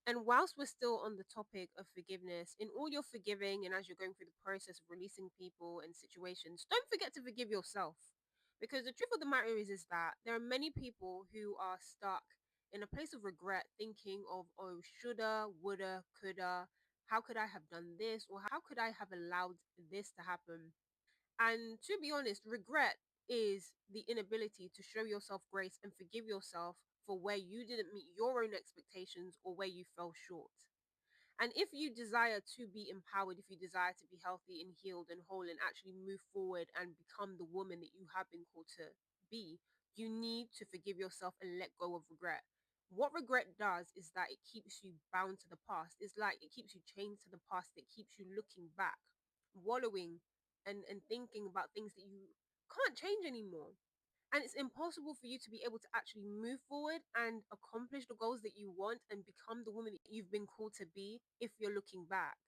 And whilst we're still on the topic of forgiveness, in all your forgiving and as you're going through the process of releasing people and situations, don't forget to forgive yourself. Because the truth of the matter is that there are many people who are stuck in a place of regret, thinking of, oh, shoulda, woulda, coulda, how could I have done this? Or how could I have allowed this to happen? And to be honest, regret is the inability to show yourself grace and forgive yourself for where you didn't meet your own expectations or where you fell short. And if you desire to be empowered, if you desire to be healthy and healed and whole and actually move forward and become the woman that you have been called to be, you need to forgive yourself and let go of regret. What regret does is that it keeps you bound to the past. It's like it keeps you chained to the past. It keeps you looking back, wallowing and thinking about things that you can't change anymore. And it's impossible for you to be able to actually move forward and accomplish the goals that you want and become the woman that you've been called to be if you're looking back.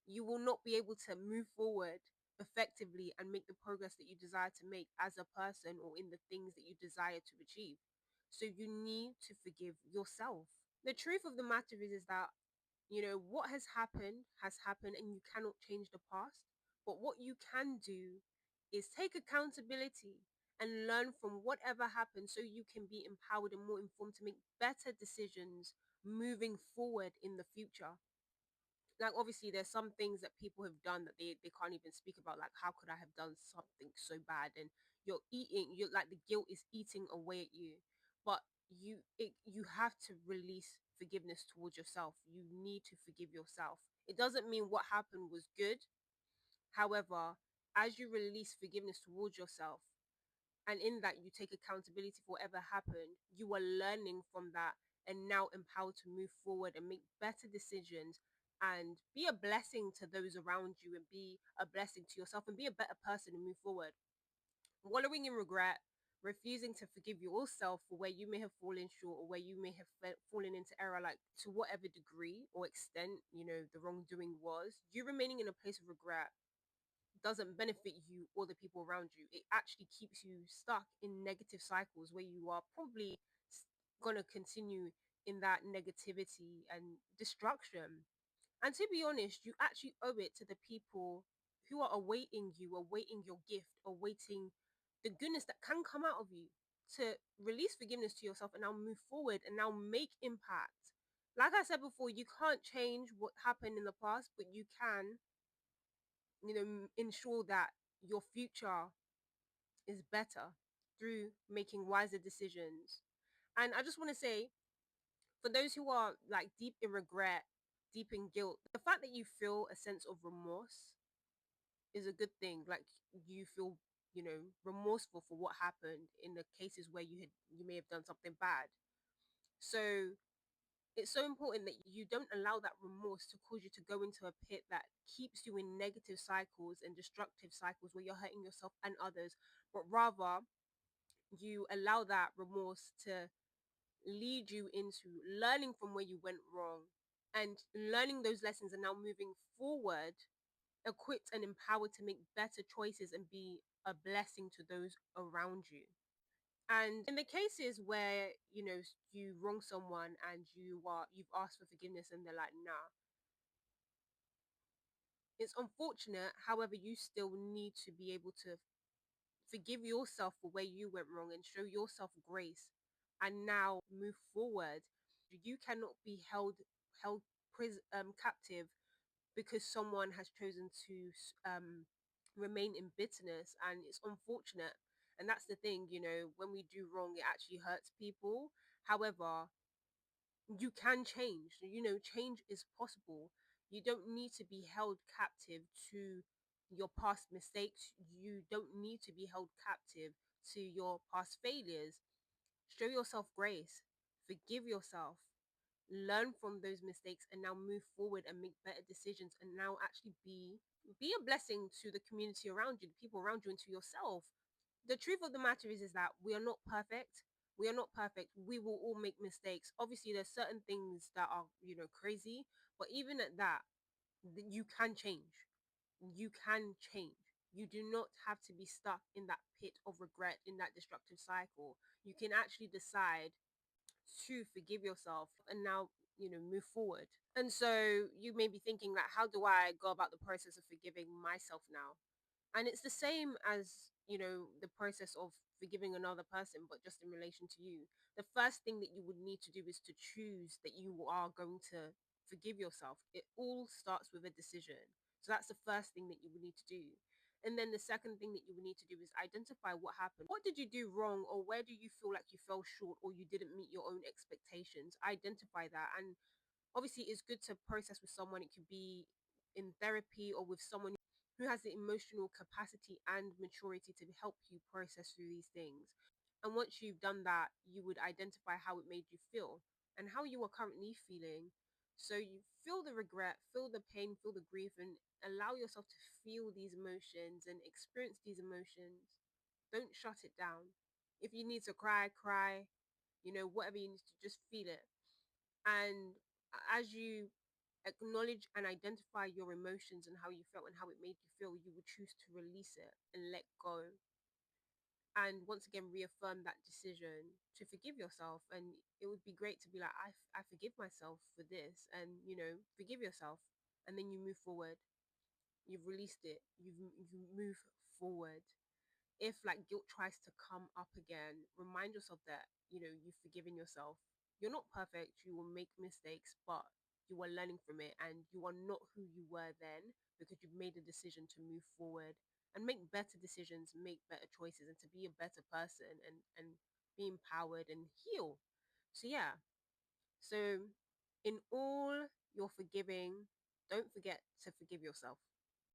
You will not be able to move forward effectively and make the progress that you desire to make as a person or in the things that you desire to achieve. So you need to forgive yourself. The truth of the matter is that what has happened and you cannot change the past. But what you can do is take accountability and learn from whatever happened so you can be empowered and more informed to make better decisions moving forward in the future. Like obviously there's some things that people have done that they can't even speak about, like how could I have done something so bad, and you're like the guilt is eating away at you. But you have to release forgiveness towards yourself. You need to forgive yourself. It doesn't mean what happened was good. However, as you release forgiveness towards yourself, and in that you take accountability for whatever happened, you are learning from that and now empowered to move forward and make better decisions and be a blessing to those around you and be a blessing to yourself and be a better person and move forward. Wallowing in regret, refusing to forgive yourself for where you may have fallen short or where you may have fallen into error, like to whatever degree or extent the wrongdoing was, you remaining in a place of regret doesn't benefit you or the people around you. It actually keeps you stuck in negative cycles where you are probably going to continue in that negativity and destruction. And to be honest, you actually owe it to the people who are awaiting you, awaiting your gift, awaiting the goodness that can come out of you, to release forgiveness to yourself and now move forward and now make impact. Like I said before, you can't change what happened in the past, but you can ensure that your future is better through making wiser decisions. And I just want to say, for those who are like deep in regret, deep in guilt, the fact that you feel a sense of remorse is a good thing. Like you feel, remorseful for what happened in the cases where you may have done something bad. So it's so important that you don't allow that remorse to cause you to go into a pit that keeps you in negative cycles and destructive cycles where you're hurting yourself and others, but rather you allow that remorse to lead you into learning from where you went wrong and learning those lessons and now moving forward equipped and empowered to make better choices and be a blessing to those around you. And in the cases where you wrong someone and you've asked for forgiveness and they're like, nah, it's unfortunate. However, you still need to be able to forgive yourself for where you went wrong and show yourself grace and now move forward. You cannot be held captive because someone has chosen to remain in bitterness, and it's unfortunate. And that's the thing, when we do wrong, it actually hurts people. However, you can change. Change is possible. You don't need to be held captive to your past mistakes. You don't need to be held captive to your past failures. Show yourself grace, forgive yourself, learn from those mistakes and now move forward and make better decisions and now actually be a blessing to the community around you, the people around you, and to yourself. The truth of the matter is that we are not perfect. We are not perfect. We will all make mistakes. Obviously there's certain things that are crazy, but even at that, you can change. You can change. You do not have to be stuck in that pit of regret, in that destructive cycle. You can actually decide to forgive yourself and now move forward. And so you may be thinking, like, how do I go about the process of forgiving myself now? And it's the same as, the process of forgiving another person, but just in relation to you. The first thing that you would need to do is to choose that you are going to forgive yourself. It all starts with a decision. So that's the first thing that you would need to do. And then the second thing that you would need to do is identify what happened. What did you do wrong, or where do you feel like you fell short, or you didn't meet your own expectations? Identify that. And obviously it's good to process with someone. It could be in therapy or with someone who has the emotional capacity and maturity to help you process through these things. And once you've done that, you would identify how it made you feel and how you are currently feeling. So you feel the regret, feel the pain, feel the grief, and allow yourself to feel these emotions and experience these emotions. Don't shut it down. If you need to cry, cry, whatever you need to, just feel it. And as you acknowledge and identify your emotions and how you felt and how it made you feel, you would choose to release it and let go. And once again, reaffirm that decision to forgive yourself. And it would be great to be like, I forgive myself for this, and, forgive yourself. And then you move forward. You've released it. You move forward. If like guilt tries to come up again, remind yourself that, you've forgiven yourself. You're not perfect, you will make mistakes, but you are learning from it, and you are not who you were then, because you've made a decision to move forward and make better decisions, make better choices, and to be a better person, and be empowered and heal. So yeah. So in all your forgiving, don't forget to forgive yourself.